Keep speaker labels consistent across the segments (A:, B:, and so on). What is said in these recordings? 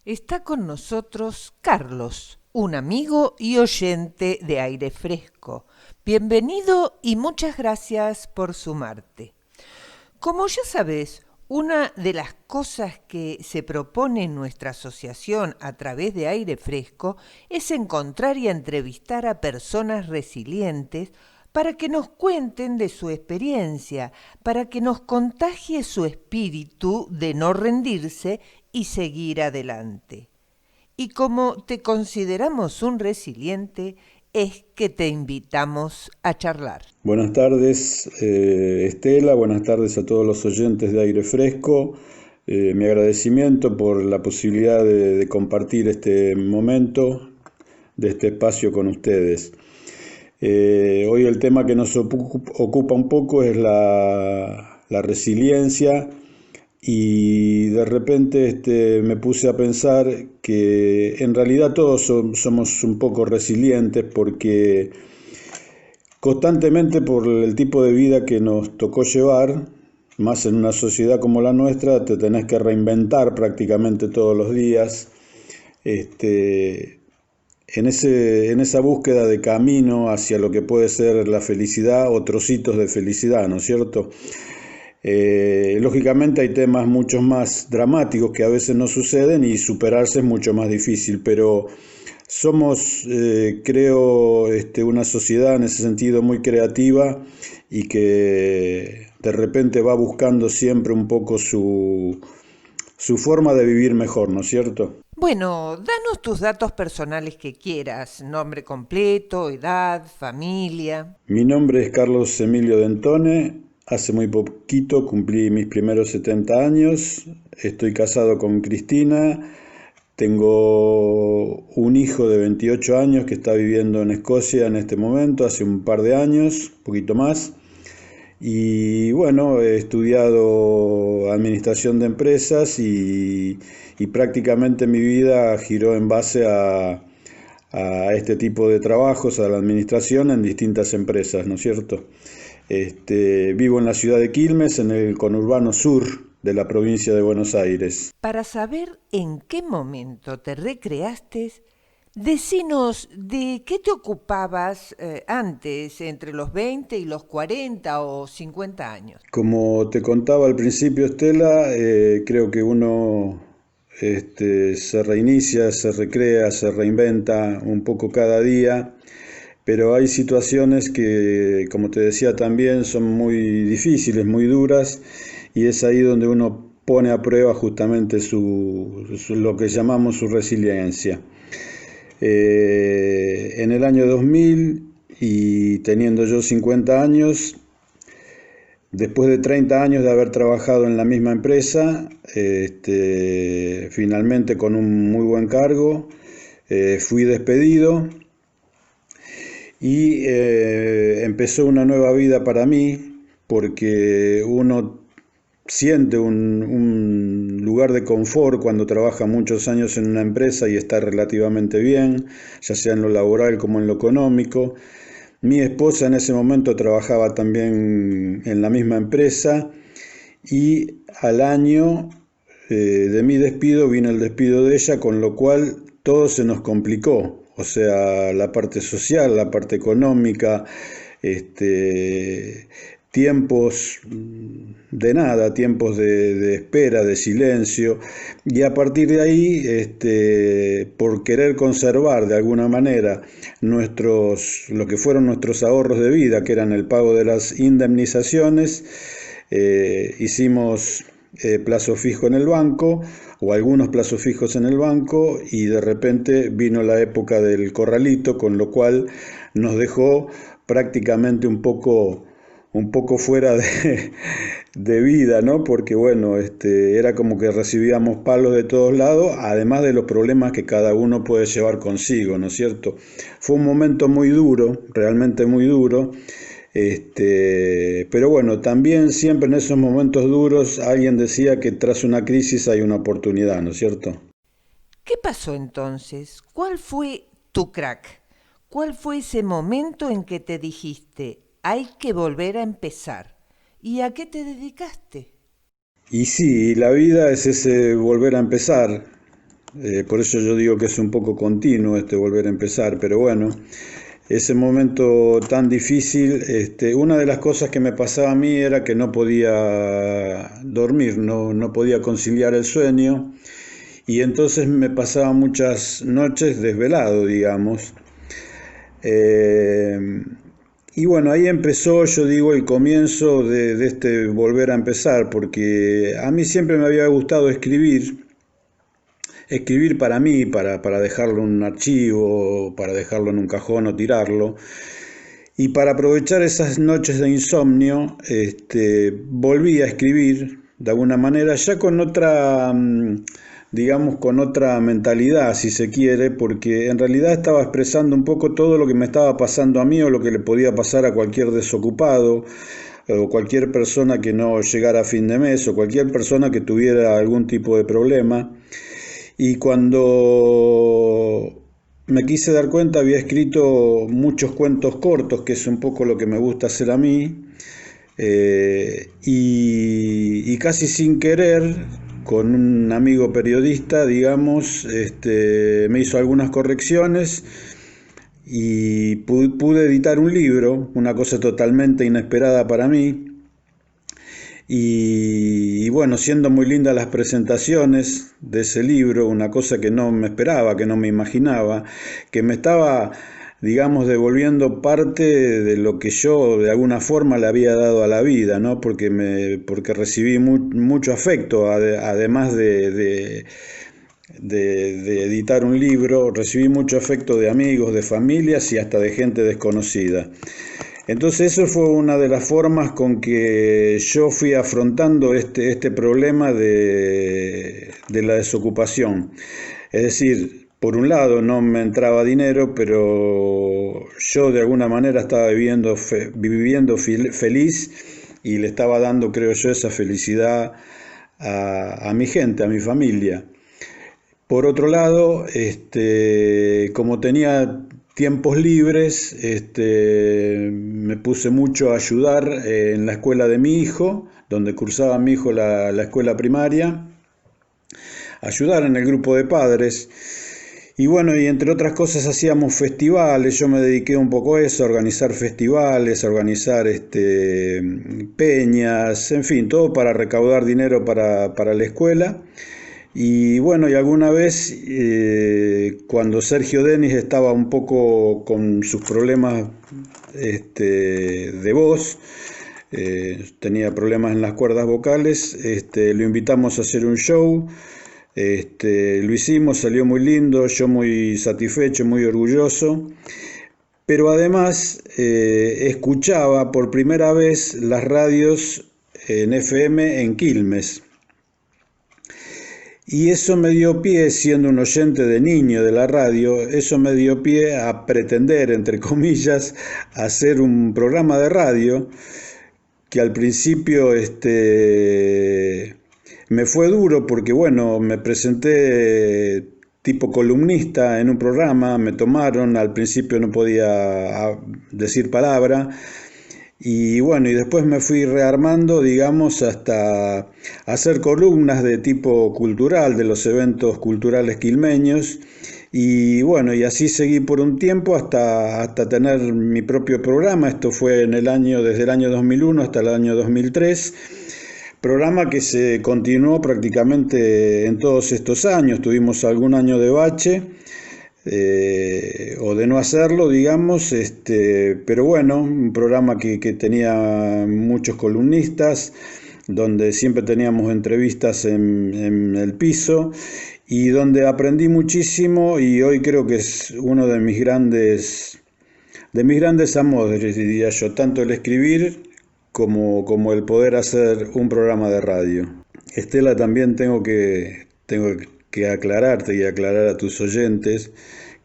A: Está con nosotros Carlos, un amigo y oyente de Aire Fresco. Bienvenido y muchas gracias por sumarte. Como ya sabes, una de las cosas que se propone en nuestra asociación a través de Aire Fresco es encontrar y entrevistar a personas resilientes para que nos cuenten de su experiencia, para que nos contagie su espíritu de no rendirse y seguir adelante. Y como te consideramos un resiliente, es que te invitamos a charlar.
B: Buenas tardes, Estela, buenas tardes a todos los oyentes de Aire Fresco. Mi agradecimiento por la posibilidad de compartir este momento, de este espacio con ustedes. Hoy el tema que nos ocupa un poco es la resiliencia y de repente me puse a pensar que en realidad todos somos un poco resilientes porque constantemente por el tipo de vida que nos tocó llevar, más en una sociedad como la nuestra, te tenés que reinventar prácticamente todos los días. En esa búsqueda de camino hacia lo que puede ser la felicidad o trocitos de felicidad, ¿no es cierto? Lógicamente hay temas mucho más dramáticos que a veces no suceden y superarse es mucho más difícil, pero somos, creo, una sociedad en ese sentido muy creativa y que de repente va buscando siempre un poco su forma de vivir mejor, ¿no es cierto?
A: Bueno, danos tus datos personales que quieras, nombre completo, edad, familia.
B: Mi nombre es Carlos Emilio Dentone. Hace muy poquito cumplí mis primeros 70 años. Estoy casado con Cristina. Tengo un hijo de 28 años que está viviendo en Escocia en este momento, hace un par de años, un poquito más. Y bueno, he estudiado administración de empresas y prácticamente mi vida giró en base a este tipo de trabajos, a la administración en distintas empresas, ¿no es cierto? Vivo en la ciudad de Quilmes, en el conurbano sur de la provincia de Buenos Aires.
A: Para saber en qué momento te recreaste, decinos de qué te ocupabas antes, entre los 20 y los 40 o 50 años.
B: Como te contaba al principio, Estela, creo que uno se reinicia, se recrea, se reinventa un poco cada día, pero hay situaciones que, como te decía también, son muy difíciles, muy duras, y es ahí donde uno pone a prueba justamente lo que llamamos su resiliencia. En el año 2000 y teniendo yo 50 años, después de 30 años de haber trabajado en la misma empresa, finalmente con un muy buen cargo, fui despedido y empezó una nueva vida para mí porque uno siente un lugar de confort cuando trabaja muchos años en una empresa y está relativamente bien, ya sea en lo laboral como en lo económico. Mi esposa en ese momento trabajaba también en la misma empresa y al año de mi despido vino el despido de ella, con lo cual todo se nos complicó. O sea, la parte social, la parte económica, tiempos de nada, tiempos de espera, de silencio, y a partir de ahí, por querer conservar de alguna manera lo que fueron nuestros ahorros de vida, que eran el pago de las indemnizaciones, hicimos plazo fijo en el banco o algunos plazos fijos en el banco y de repente vino la época del corralito, con lo cual nos dejó prácticamente un poco fuera de vida, ¿no? Porque bueno, era como que recibíamos palos de todos lados, además de los problemas que cada uno puede llevar consigo, ¿no es cierto? Fue un momento muy duro, realmente muy duro, pero bueno, también siempre en esos momentos duros alguien decía que tras una crisis hay una oportunidad, ¿no es cierto?
A: ¿Qué pasó entonces? ¿Cuál fue tu crack? ¿Cuál fue ese momento en que te dijiste, hay que volver a empezar? ¿Y a qué te dedicaste?
B: Y sí, la vida es ese volver a empezar. Por eso yo digo que es un poco continuo volver a empezar, pero bueno, ese momento tan difícil, una de las cosas que me pasaba a mí era que no podía dormir, no podía conciliar el sueño, y entonces me pasaba muchas noches desvelado, digamos. Y bueno, ahí empezó, yo digo, el comienzo de este volver a empezar, porque a mí siempre me había gustado escribir para mí, para dejarlo en un archivo, para dejarlo en un cajón o tirarlo. Y para aprovechar esas noches de insomnio, volví a escribir de alguna manera, ya con otra, digamos, con otra mentalidad, si se quiere, porque en realidad estaba expresando un poco todo lo que me estaba pasando a mí o lo que le podía pasar a cualquier desocupado o cualquier persona que no llegara a fin de mes o cualquier persona que tuviera algún tipo de problema. Y cuando me quise dar cuenta había escrito muchos cuentos cortos, que es un poco lo que me gusta hacer a mí, y casi sin querer, con un amigo periodista, digamos, me hizo algunas correcciones y pude editar un libro, una cosa totalmente inesperada para mí. Y bueno, siendo muy lindas las presentaciones de ese libro, una cosa que no me esperaba, que no me imaginaba, que me estaba, digamos, devolviendo parte de lo que yo de alguna forma le había dado a la vida, ¿no? Porque recibí mucho afecto, además de editar un libro, recibí mucho afecto de amigos, de familias y hasta de gente desconocida. Entonces eso fue una de las formas con que yo fui afrontando este problema de la desocupación. Es decir, por un lado no me entraba dinero, pero yo de alguna manera estaba viviendo feliz y le estaba dando, creo yo, esa felicidad a mi gente, a mi familia. Por otro lado, como tenía tiempos libres, me puse mucho a ayudar en la escuela de mi hijo, donde cursaba mi hijo la escuela primaria, ayudar en el grupo de padres. Y bueno, y entre otras cosas hacíamos festivales, yo me dediqué un poco a eso, a organizar festivales, a organizar peñas, en fin, todo para recaudar dinero para la escuela. Y bueno, y alguna vez cuando Sergio Denis estaba un poco con sus problemas de voz, tenía problemas en las cuerdas vocales, lo invitamos a hacer un show, lo hicimos, salió muy lindo, yo muy satisfecho, muy orgulloso, pero además escuchaba por primera vez las radios en FM en Quilmes. Y eso me dio pie, siendo un oyente de niño de la radio, eso me dio pie a pretender, entre comillas, hacer un programa de radio que al principio me fue duro porque, bueno, me presenté tipo columnista en un programa, me tomaron, al principio no podía decir palabra. Y bueno, y después me fui rearmando, digamos, hasta hacer columnas de tipo cultural, de los eventos culturales quilmeños. Y bueno, y así seguí por un tiempo hasta tener mi propio programa. Esto fue desde el año 2001 hasta el año 2003. Programa que se continuó prácticamente en todos estos años. Tuvimos algún año de bache. O de no hacerlo, digamos, pero bueno, un programa que tenía muchos columnistas, donde siempre teníamos entrevistas en el piso y donde aprendí muchísimo y hoy creo que es uno de mis grandes amores, diría yo, tanto el escribir como el poder hacer un programa de radio. Estela, también tengo que aclararte y aclarar a tus oyentes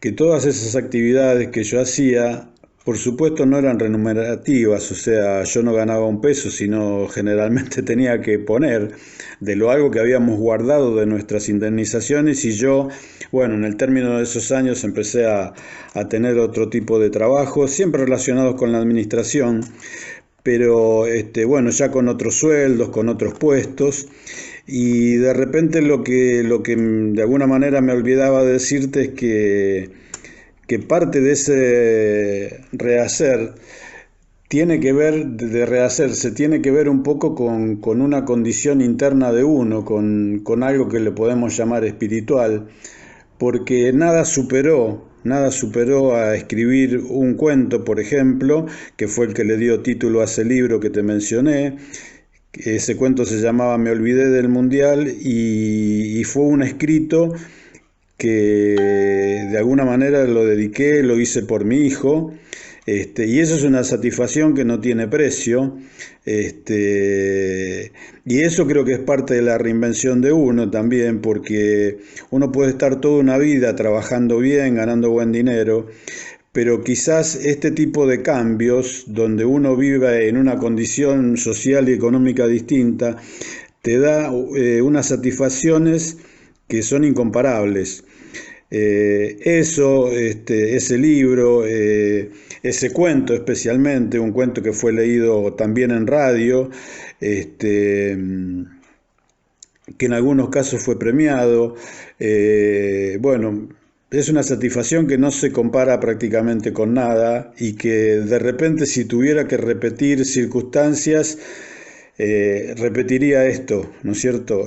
B: que todas esas actividades que yo hacía, por supuesto, no eran remunerativas, o sea, yo no ganaba un peso, sino generalmente tenía que poner de algo que habíamos guardado de nuestras indemnizaciones y yo, bueno, en el término de esos años empecé a tener otro tipo de trabajo, siempre relacionados con la administración, pero bueno, ya con otros sueldos, con otros puestos. Y de repente lo que de alguna manera me olvidaba decirte es que parte de ese rehacer tiene que ver, de rehacerse, tiene que ver un poco con una condición interna de uno, con algo que le podemos llamar espiritual, porque nada superó a escribir un cuento, por ejemplo, que fue el que le dio título a ese libro que te mencioné. Ese cuento se llamaba Me olvidé del mundial y fue un escrito que de alguna manera lo dediqué, lo hice por mi hijo, y eso es una satisfacción que no tiene precio, y eso creo que es parte de la reinvención de uno también, porque uno puede estar toda una vida trabajando bien, ganando buen dinero, pero quizás este tipo de cambios, donde uno vive en una condición social y económica distinta, te da unas satisfacciones que son incomparables. Ese libro, ese cuento especialmente, un cuento que fue leído también en radio, que en algunos casos fue premiado, bueno, es una satisfacción que no se compara prácticamente con nada y que de repente si tuviera que repetir circunstancias, repetiría esto, ¿no es cierto?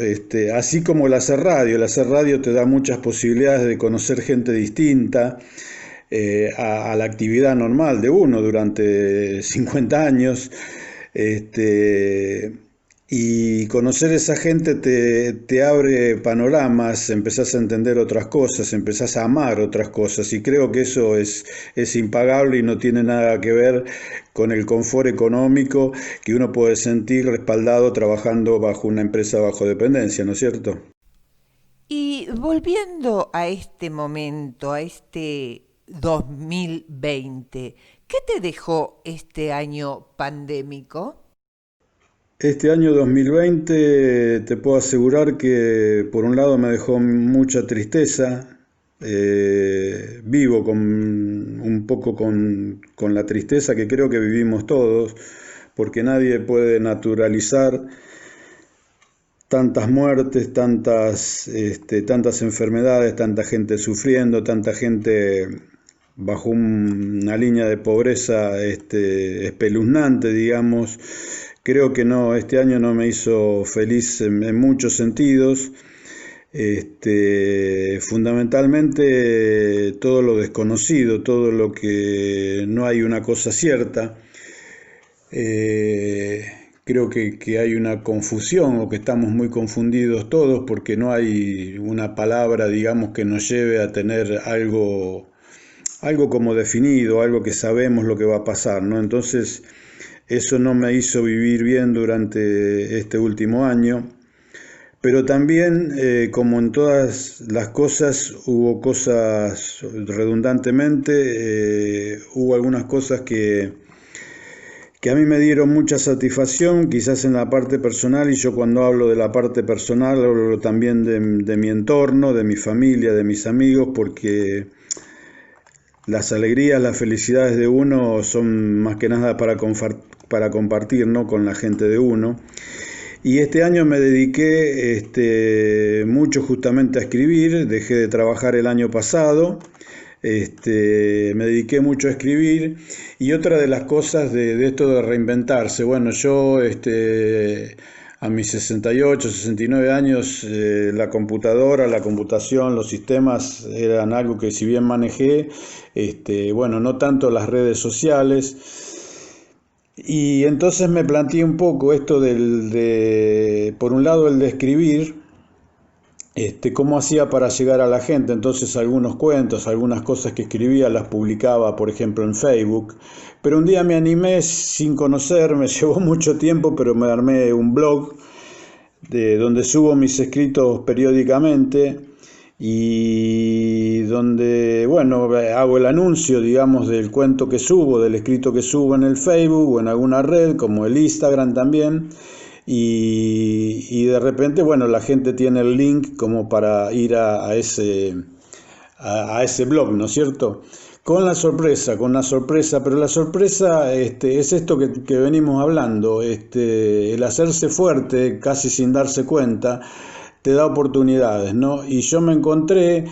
B: Así como el hacer radio te da muchas posibilidades de conocer gente distinta a la actividad normal de uno durante 50 años. Este, y conocer esa gente te abre panoramas, empezás a entender otras cosas, empezás a amar otras cosas y creo que eso es impagable y no tiene nada que ver con el confort económico que uno puede sentir respaldado trabajando bajo una empresa bajo dependencia, ¿no es cierto?
A: Y volviendo a este momento, a este 2020, ¿qué te dejó este año pandémico?
B: Este año 2020 te puedo asegurar que por un lado me dejó mucha tristeza, vivo un poco con la tristeza que creo que vivimos todos, porque nadie puede naturalizar tantas muertes, tantas enfermedades, tanta gente sufriendo, tanta gente bajo una línea de pobreza espeluznante, digamos. Creo que no, este año no me hizo feliz en muchos sentidos. Fundamentalmente todo lo desconocido, todo lo que no hay una cosa cierta. Eh, Creo que hay una confusión o que estamos muy confundidos todos porque no hay una palabra, digamos, que nos lleve a tener algo como definido, algo que sabemos lo que va a pasar, ¿no? Entonces, eso no me hizo vivir bien durante este último año, pero también, como en todas las cosas, hubo cosas redundantemente, hubo algunas cosas que a mí me dieron mucha satisfacción, quizás en la parte personal, y yo cuando hablo de la parte personal hablo también de mi entorno, de mi familia, de mis amigos, porque las alegrías, las felicidades de uno son más que nada para compartir, ¿no? Con la gente de uno. Y este año me dediqué mucho justamente a escribir, dejé de trabajar el año pasado, me dediqué mucho a escribir y otra de las cosas de esto de reinventarse, bueno, yo a mis 68, 69 años, la computadora, la computación, los sistemas eran algo que si bien manejé, bueno, no tanto las redes sociales. Y entonces me planteé un poco esto por un lado el de escribir, cómo hacía para llegar a la gente. Entonces algunos cuentos, algunas cosas que escribía las publicaba, por ejemplo, en Facebook. Pero un día me animé sin conocer, me llevó mucho tiempo, pero me armé un blog donde subo mis escritos periódicamente y donde, bueno, hago el anuncio, digamos, del cuento que subo, del escrito que subo en el Facebook o en alguna red, como el Instagram también. Y de repente, bueno, la gente tiene el link como para ir a ese blog, ¿no es cierto? Con la sorpresa, pero la sorpresa es esto que venimos hablando, el hacerse fuerte casi sin darse cuenta, te da oportunidades, ¿no? Y yo me encontré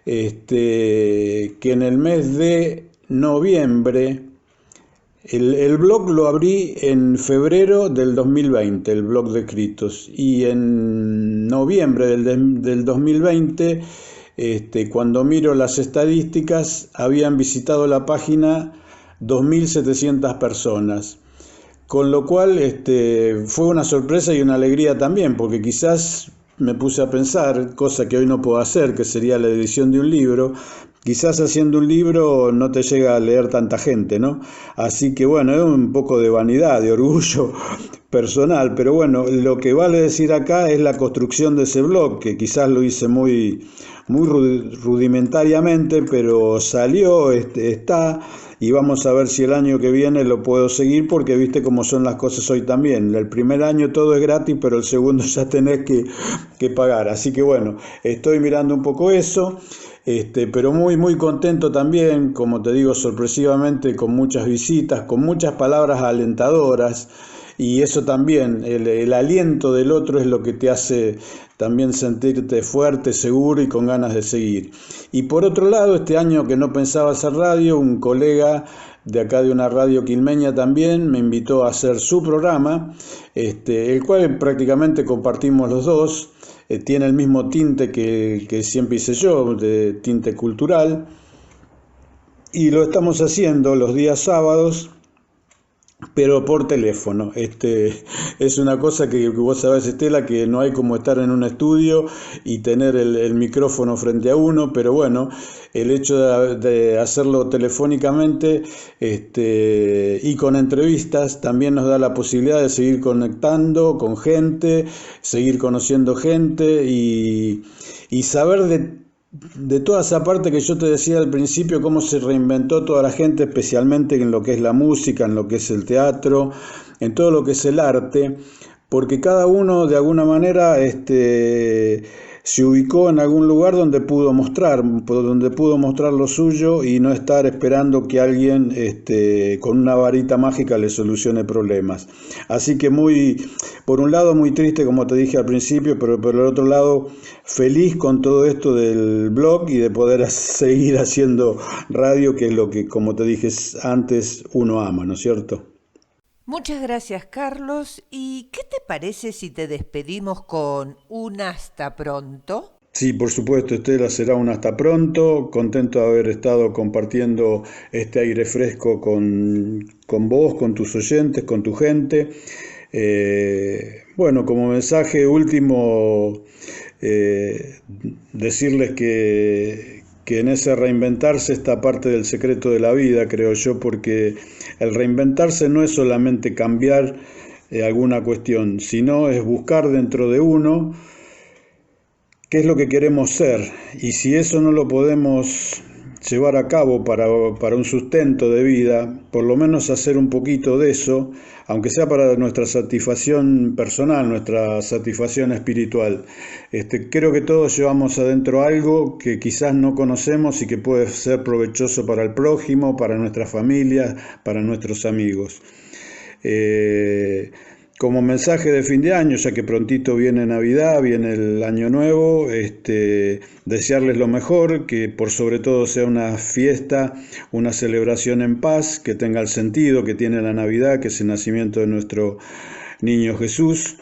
B: que en el mes de noviembre, el blog lo abrí en febrero del 2020, el blog de escritos, y en noviembre del 2020, cuando miro las estadísticas, habían visitado la página 2.700 personas. Con lo cual fue una sorpresa y una alegría también, porque quizás me puse a pensar, cosa que hoy no puedo hacer, que sería la edición de un libro. Quizás haciendo un libro no te llega a leer tanta gente, ¿no? Así que bueno, es un poco de vanidad, de orgullo personal, pero bueno, lo que vale decir acá es la construcción de ese blog, que quizás lo hice muy rudimentariamente, pero salió, está, y vamos a ver si el año que viene lo puedo seguir, porque viste cómo son las cosas hoy también. El primer año todo es gratis, pero el segundo ya tenés que pagar. Así que bueno, estoy mirando un poco eso. Pero muy contento también, como te digo, sorpresivamente, con muchas visitas, con muchas palabras alentadoras, y eso también, el aliento del otro es lo que te hace también sentirte fuerte, seguro y con ganas de seguir. Y por otro lado, este año que no pensaba hacer radio, un colega de acá de una radio quilmeña también me invitó a hacer su programa, el cual prácticamente compartimos los dos. Tiene el mismo tinte que siempre hice yo, de tinte cultural, y lo estamos haciendo los días sábados, pero por teléfono. Es una cosa que vos sabés, Estela, que no hay como estar en un estudio y tener el micrófono frente a uno, pero bueno, el hecho de hacerlo telefónicamente y con entrevistas también nos da la posibilidad de seguir conectando con gente, seguir conociendo gente y saber de toda esa parte que yo te decía al principio, cómo se reinventó toda la gente, especialmente en lo que es la música, en lo que es el teatro, en todo lo que es el arte, porque cada uno de alguna manera se ubicó en algún lugar donde pudo mostrar lo suyo y no estar esperando que alguien con una varita mágica le solucione problemas. Así que por un lado muy triste, como te dije al principio, pero por el otro lado feliz con todo esto del blog y de poder seguir haciendo radio, que es lo que, como te dije antes, uno ama, ¿no es cierto?
A: Muchas gracias, Carlos. ¿Y qué te parece si te despedimos con un hasta pronto?
B: Sí, por supuesto, Estela, será un hasta pronto. Contento de haber estado compartiendo este aire fresco con vos, con tus oyentes, con tu gente. Bueno, como mensaje último, decirles que en ese reinventarse está parte del secreto de la vida, creo yo, porque el reinventarse no es solamente cambiar alguna cuestión, sino es buscar dentro de uno qué es lo que queremos ser, y si eso no lo podemos llevar a cabo para un sustento de vida, por lo menos hacer un poquito de eso, aunque sea para nuestra satisfacción personal, nuestra satisfacción espiritual. Creo que todos llevamos adentro algo que quizás no conocemos y que puede ser provechoso para el prójimo, para nuestra familia, para nuestros amigos. Como mensaje de fin de año, ya que prontito viene Navidad, viene el Año Nuevo, desearles lo mejor, que por sobre todo sea una fiesta, una celebración en paz, que tenga el sentido que tiene la Navidad, que es el nacimiento de nuestro niño Jesús.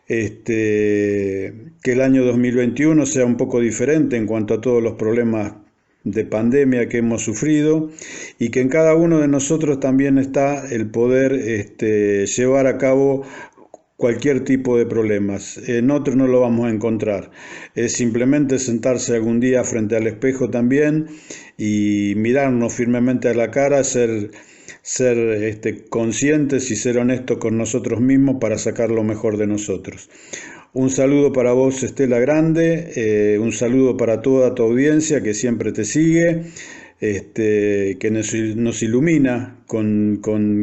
B: Que el año 2021 sea un poco diferente en cuanto a todos los problemas de pandemia que hemos sufrido, y que en cada uno de nosotros también está el poder llevar a cabo cualquier tipo de problemas. En otro no lo vamos a encontrar. Es simplemente sentarse algún día frente al espejo también y mirarnos firmemente a la cara, ser conscientes y ser honestos con nosotros mismos para sacar lo mejor de nosotros. Un saludo para vos, Estela Grande, un saludo para toda tu audiencia que siempre te sigue. que nos ilumina con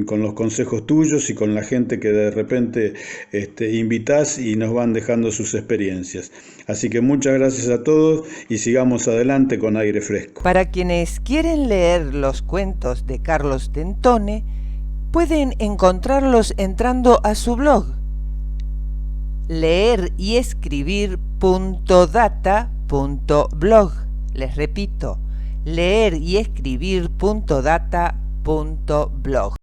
B: los consejos tuyos y con la gente que de repente invitás y nos van dejando sus experiencias. Así que muchas gracias a todos y sigamos adelante con Aire Fresco.
A: Para quienes quieren leer los cuentos de Carlos Dentone, pueden encontrarlos entrando a su blog leeryescribir.data.blog. Les repito, leeryescribir.data.blog.